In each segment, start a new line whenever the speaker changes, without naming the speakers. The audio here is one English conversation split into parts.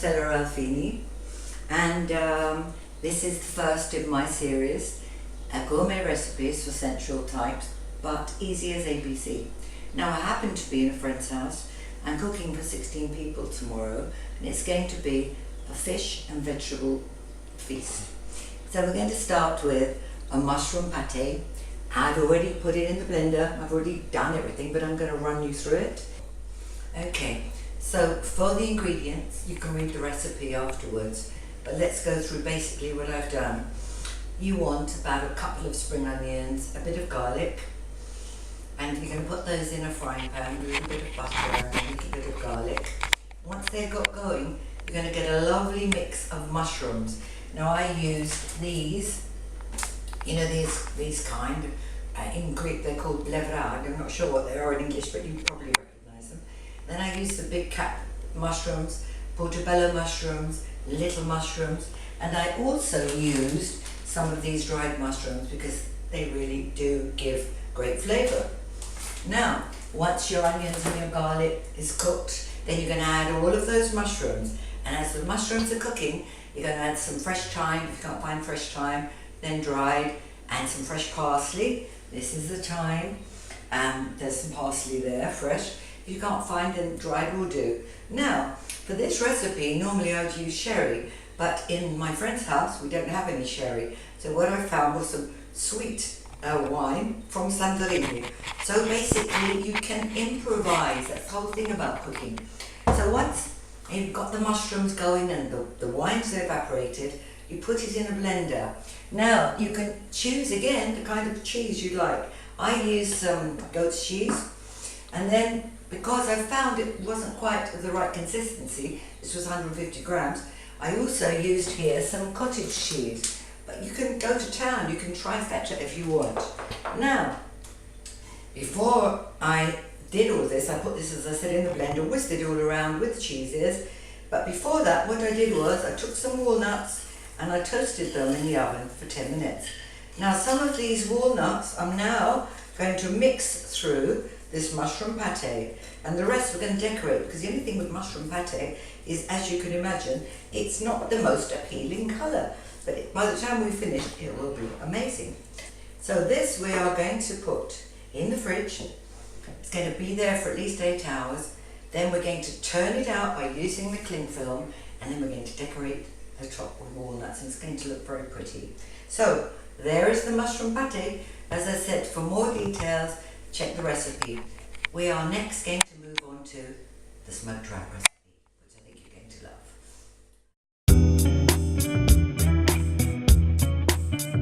Stella Alfini, and this is the first in my series, Gourmet Recipes for Sensual Types, but easy as ABC. Now I happen to be in a friend's house. I'm cooking for 16 people tomorrow, and it's going to be a fish and vegetable feast. So we're going to start with a mushroom pate. I've already put it in the blender, I've already done everything, but I'm going to run you through it. Okay, so for the ingredients, you can read the recipe afterwards, but let's go through basically what I've done. You want about a couple of spring onions, a bit of garlic, and you're going to put those in a frying pan with a little bit of butter and a little bit of garlic. Once they've got going, you're going to get a lovely mix of mushrooms. Now I use these, you know, these kind, in Greek they're called blevrag. I'm not sure what they are in English, but you probably recognise them. Then I use the big cap mushrooms, portobello mushrooms, little mushrooms, and I also used some of these dried mushrooms because they really do give great flavour. Now, once your onions and your garlic is cooked, then you're going to add all of those mushrooms, and as the mushrooms are cooking, you're going to add some fresh thyme. If you can't find fresh thyme, then dried, and some fresh parsley. This is the thyme. There's some parsley there, fresh. If you can't find them, dried will do. Now, for this recipe, normally I would use sherry, but in my friend's house, we don't have any sherry. So what I found was some sweet wine from Santorini. So basically, you can improvise. That's the whole thing about cooking. So once you've got the mushrooms going and the wine's evaporated, you put it in a blender. Now, you can choose again the kind of cheese you like. I used some goat's cheese, and then because I found it wasn't quite of the right consistency, this was 150 grams, I also used here some cottage cheese. But you can go to town, you can try feta if you want. Now, before I did all this, I put this, as I said, in the blender, whisked it all around with the cheeses. But before that, what I did was I took some walnuts and I toasted them in the oven for 10 minutes. Now, some of these walnuts I'm now going to mix through this mushroom pate, and the rest we're going to decorate, because the only thing with mushroom pate is, as you can imagine, it's not the most appealing colour, but by the time we finish, it will be amazing. So this we are going to put in the fridge. It's going to be there for at least 8 hours. Then we're going to turn it out by using the cling film, and then we're going to decorate the top with walnuts, and it's going to look very pretty. So there is the mushroom pate. As I said, for more details, check the recipe. We are next going to move on to the smoked rat recipe, which I think you're going to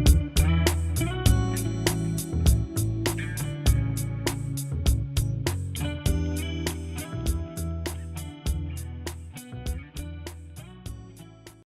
love.